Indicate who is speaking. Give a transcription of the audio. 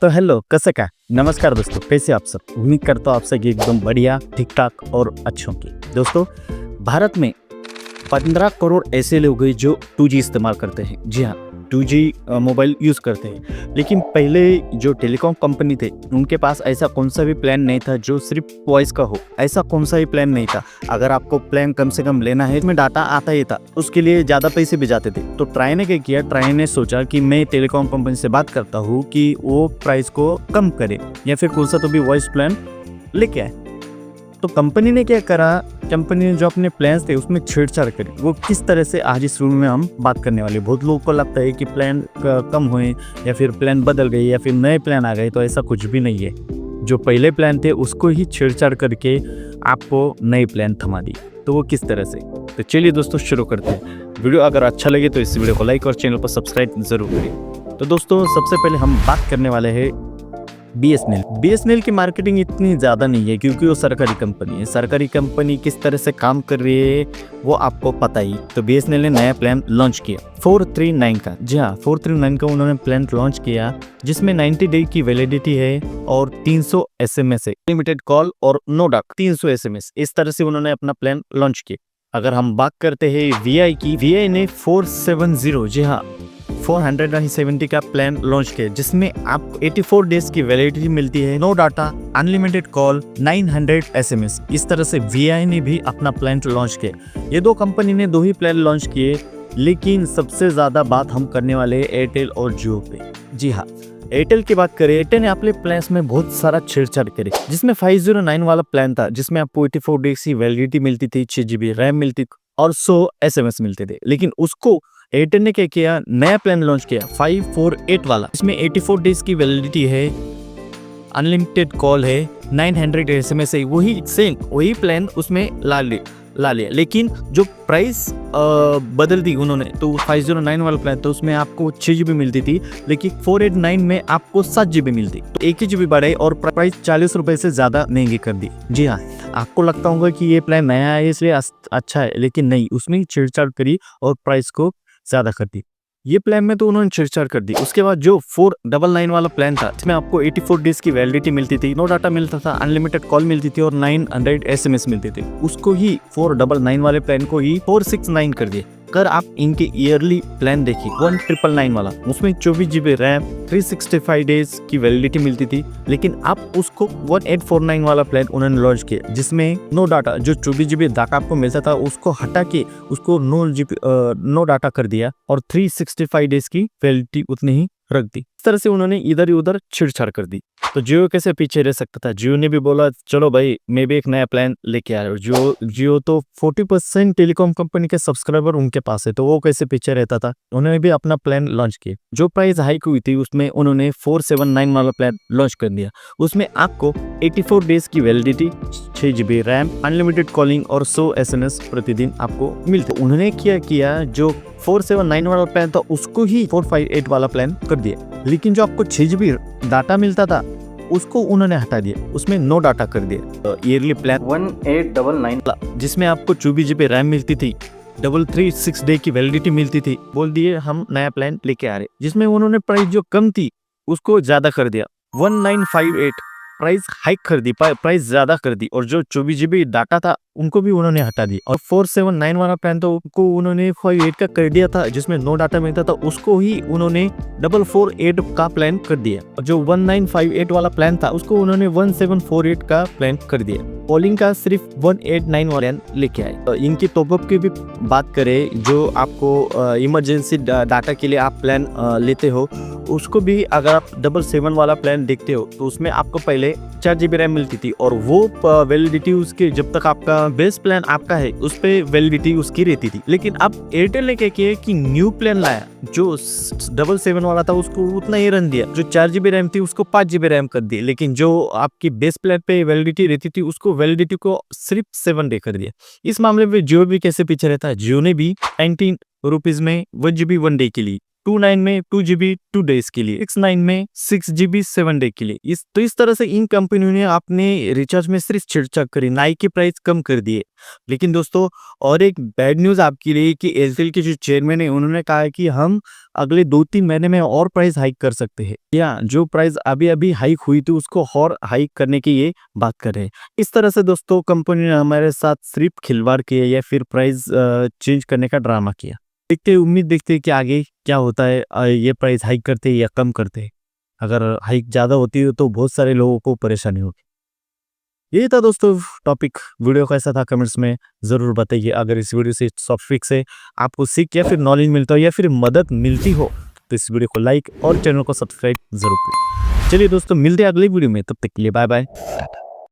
Speaker 1: तो हेलो, कसं काय? नमस्कार दोस्तों, कैसे आप सब? उम्मीद करता हूँ आप सब एकदम बढ़िया, ठीक-ठाक और अच्छे होंगे। दोस्तों, भारत में 15 करोड़ ऐसे लोग हैं जो 2G इस्तेमाल करते हैं। जी हाँ, 2G मोबाइल यूज़ करते हैं। लेकिन पहले जो टेलीकॉम कंपनी थे, उनके पास ऐसा कौन-सा भी प्लान नहीं था जो सिर्फ़ वॉइस का हो। ऐसा कौन-सा भी प्लान नहीं था। अगर आपको प्लान कम से कम लेना है, इसमें डाटा आता ही था। उसके लिए ज़्यादा पैसे भी जाते थे। तो ट्राई ने क्या किया, ट्राई ने सोचा कि मैं टेलीकॉम कंपनी से बात करता हूँ कि वो प्राइस को कम करे या फिर कौन-सा तो भी वॉइस प्लान लेके आए। तो कंपनी ने क्या करा, कंपनी ने जो अपने प्लान्स थे उसमें छेड़छाड़ करी। वो किस तरह से आज इस वीडियो में हम बात करने वाले। बहुत लोगों को लगता है कि प्लान कम हुए या फिर प्लान बदल गए या फिर नए प्लान आ गए, तो ऐसा कुछ भी नहीं है। जो पहले प्लान थे उसको ही छेड़छाड़ करके आपको नए प्लान थमा दी। तो वो किस तरह से, तो चलिए दोस्तों शुरू करते हैं। वीडियो अगर अच्छा लगे तो इस वीडियो को लाइक और चैनल पर सब्सक्राइब जरूर करें। तो दोस्तों सबसे पहले हम बात करने वाले हैं BSNL। BSNL की मार्केटिंग इतनी ज़्यादा नहीं है क्योंकि वो सरकारी कंपनी है। सरकारी कंपनी किस तरह से काम कर रही है वो आपको पता ही। तो BSNL ने नया प्लान लॉन्च किया 439 का। जी हाँ, 439 का उन्होंने प्लान लॉन्च किया जिसमें 90 डे की वैलिडिटी है और 300 SMS है, लिमिटेड कॉल और नो डाटा 300 SMS। इस तरह से उन्होंने अपना प्लान लॉन्च किया। अगर हम बात करते हैं VI की, VI ने 470, जी हाँ 470 का प्लान लॉन्च किया जिसमें आपको 84 डेज की वैलिडिटी मिलती है, no data, unlimited call, 900 SMS। इस तरह से VI ने भी अपना प्लान लॉन्च किया। ये दो कंपनी ने दो ही प्लान लॉन्च किए, लेकिन सबसे ज्यादा बात हम करने वाले एयरटेल और जियो पे। जी हाँ, एयरटेल की बात करें, एयरटेल ने अपने प्लान में बहुत सारा छेड़छाड़ करे जिसमें 509 वाला प्लान था जिसमें आपको 84 डेज की वैलिडिटी मिलती थी, 6GB रैम मिलती और 100 SMS मिलते थे। लेकिन उसको एयरटेल ने क्या किया, नया प्लान लॉन्च किया 548 वाला, इसमें 84 डेज की वैलिडिटी है, अनलिमिटेड कॉल है, 900 SMS है। वही सेम वही प्लान उसमें ला लिया, लेकिन जो प्राइस बदल दी उन्होंने। तो 509 वाला प्लान तो उसमें आपको 6GB मिलती थी, लेकिन 489 में आपको 7GB मिलती। तो 1 GB बढ़ाई और प्राइस 40 रुपए से ज्यादा महंगी कर दी। जी हाँ, आपको लगता होगा कि ये प्लान नया है इसलिए अच्छा है, लेकिन नहीं, उसमें छेड़छाड़ करी और प्राइस को ज्यादा कर दी। ये प्लान में तो उन्होंने छेड़छाड़ कर दी। उसके बाद जो 499 वाला प्लान था इसमें आपको 84 डेज की वैलिडिटी मिलती थी, नो डाटा मिलता था, अनलिमिटेड कॉल मिलती थी और 900 SMS मिलते थे। उसको ही 499 वाले प्लान को ही 469 कर दिए। अगर आप इनके ईयरली प्लान देखिए 1999 वाला, उसमें 24GB रैम, 365 डेज की वैलिडिटी मिलती थी, लेकिन आप उसको 1849 वाला प्लान उन्होंने लॉन्च किया जिसमें नो डाटा, जो 24GB डाटा आपको मिलता था उसको हटा के उसको नो डाटा कर दिया और 365 डेज की वैलिडिटी उतनी ही रख दी। इस तरह से उन्होंने इधर ही उधर छेड़छाड़ कर दी। तो जियो कैसे पीछे रह सकता था। जियो ने भी बोला चलो भाई मैं भी एक नया प्लान लेके आ रहा हूँ। जियो तो 40% टेलीकॉम कंपनी के सब्सक्राइबर उनके पास है, तो वो कैसे पीछे रहता था। उन्होंने भी अपना प्लान लॉन्च किया। जो प्राइस हाइक हुई थी उसमें उन्होंने 479 वाला प्लान लॉन्च कर दिया। उसमें आपको 84 डेज की validity, 6GB RAM, unlimited calling और 100 SMS प्रतिदिन आपको मिलते। उन्होंने क्या किया, जो 479 वाला प्लान था उसको ही 458 वाला प्लान कर दिया, लेकिन जो आपको 6GB डाटा मिलता था उसको उन्होंने हटा दिया, उसमें नो डाटा कर दिया। तो ईयरली प्लान 1899 जिसमें आपको 24GB रैम मिलती थी, 336 डे की वैलिडिटी मिलती थी, बोल दिए हम नया प्लान लेके आ रहे, जिसमें उन्होंने प्राइस जो कम थी उसको ज्यादा कर दिया, 1958 प्राइस हाइक कर दी, प्राइस ज्यादा कर दी, और जो 24GB डाटा था उनको भी उन्होंने हटा दी। और 479 वाला प्लान तो उनको उन्होंने 58 का कर दिया था जिसमें नो डाटा मिलता था, उसको ही उन्होंने 448 का प्लान कर दिया। और जो 1958 वाला प्लान था उसको उन्होंने 1748 का प्लान कर दिया। कॉलिंग का सिर्फ 189 वाला लेके आए। तो इनकी टॉपअप की भी बात करें, जो आपको इमरजेंसी डाटा के लिए आप प्लान लेते हो उसको भी अगर आप 77 वाला प्लान देखते हो तो उसमें आपको पहले 4GB रैम मिलती थी और वो वैलिडिटी उसके जब तक आपका बेस प्लान आपका है उस पे वैलिडिटी उसकी रहती थी। लेकिन अब एयरटेल ने क्या किया कि न्यू प्लान लाया, जो 77 वाला था उसको उतना ही रन दिया, जो 4GB रैम थी उसको 5GB रैम कर दी, लेकिन जो आपकी बेस प्लान पे वैलिडिटी रहती थी उसको वैलिडिटी को सिर्फ 7 डे कर दिया। इस मामले में जियो भी कैसे पीछे रहता है, जियो ने भी 19 रुपीज में 1GB 1 डे के लिए 29 में 2 GB 2 डेज के लिए, 69 में 6 GB 7 डे के लिए। इस तरह से इन कंपनियों ने अपने रिचार्ज में सिर्फ छेड़छाड़ करी, नाइक के प्राइस कम कर दिए। लेकिन दोस्तों और एक बैड न्यूज़ आपके लिए कि एयरटेल के जो चेयरमैन है उन्होंने कहा है कि हम अगले 2-3 महीने में और प्राइस हाइक कर सकते हैं, या जो प्राइस अभी हाइक हुई थी उसको और हाइक करने की ये बात कर रहे हैं। इस तरह से दोस्तों कंपनी ने हमारे साथ सिर्फ खिलवाड़ किया या फिर प्राइस चेंज करने का ड्रामा किया। उम्मीद देखते हैं कि आगे क्या होता है, ये प्राइस हाइक करते हैं या कम करते हैं। अगर हाइक ज़्यादा होती है तो बहुत सारे लोगों को परेशानी होगी। यही था दोस्तों टॉपिक। वीडियो कैसा था कमेंट्स में ज़रूर बताइए। अगर इस वीडियो से टॉपिक से आपको सीख या फिर नॉलेज मिलता हो या फिर मदद मिलती हो तो इस वीडियो को लाइक और चैनल को सब्सक्राइब जरूर करें। चलिए दोस्तों मिलते हैं अगली वीडियो में, तब तक के लिए बाय बाय।